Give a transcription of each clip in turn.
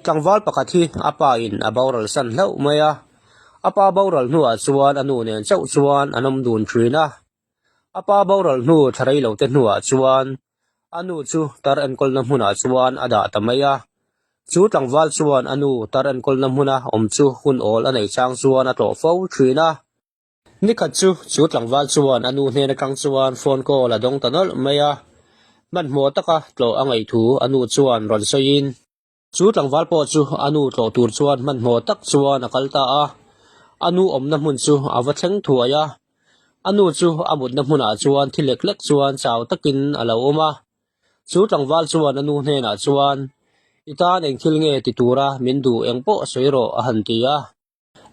tlangwal pakhat hi apa in a boral san hlo mai a apa boral hnuah chuan anu nen chauh chuan anom dun thrina apa boral hnu tharei lo te hnuah chuan anu chu tar en kolna hmunah chuan ada tamai a chu tlangwal chuan anu tar en kolna hmuna om chu hun ol anei chang chuan a tlaw fo thrina nikhat chu tlangwal chuan anu hnen atang chuan phone call adong tanol mai a man hmo taka tlaw angai thu anu chuan ron soin chu tlangwal po chu anu tlaw tur chuan man hmo tak chuan akalta a anu omna hmun chu awa thleng thuaya anu chu amutna hmunah chuan thilek lek chuan chaw takin alo oma chu tlangwal chuan anu hnen ah chuan itan engthil nge ti tura min du engpo soiro a han tia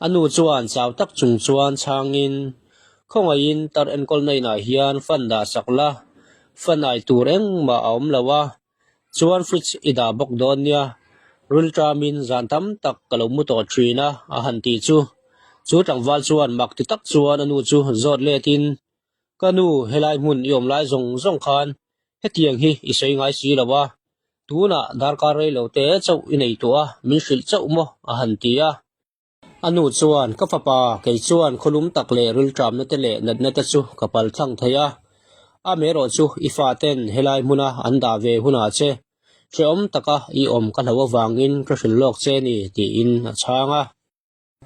anu chuan chaw tak chung chuan changin khongain tar en kol nei na hian fan da sakla fan ai tur eng ma aum lawa chuan fridge ida bok don nia rul tramin zan tam tak kalomu to trina a han ti chu tlangwal chuan mak ti tak chuan anu chu zot le tin kanu helai mun yom lai zong zong khan hetiang hi isoi ngai si lawa tuna darkar rei lo te chau inei to a min hril chau mo a han tia anu chuan ka fapa kei chuan khulum tak le rul tram na te le nat na te chu kapal thlang thaya a mero chu ifa ten helai muna anda ve huna che treom taka I om ka hlowa wangin ka hril lok che ni ti in a changa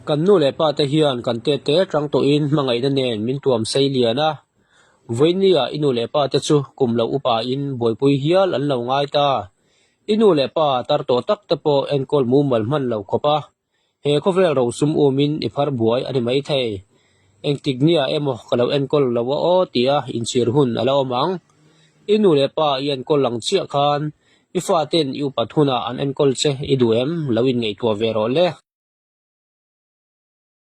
kan nu le pa te hian kan te tang to in mangai na nen min tuam sei liana voinia inu le pa te chu kumlo upa in boipui hial an lo ngai ta inu le pa tar to tak te po en kol mu mal man lo khopa he ko vel ro sum u min I phar buai ani mai thei eng tignia emo kalo en kol lo o tia in chir hun alo mang inu le pa yen kol lang chia khan ifa ten yu pathuna an en kol che iduem lawin ngei to vero le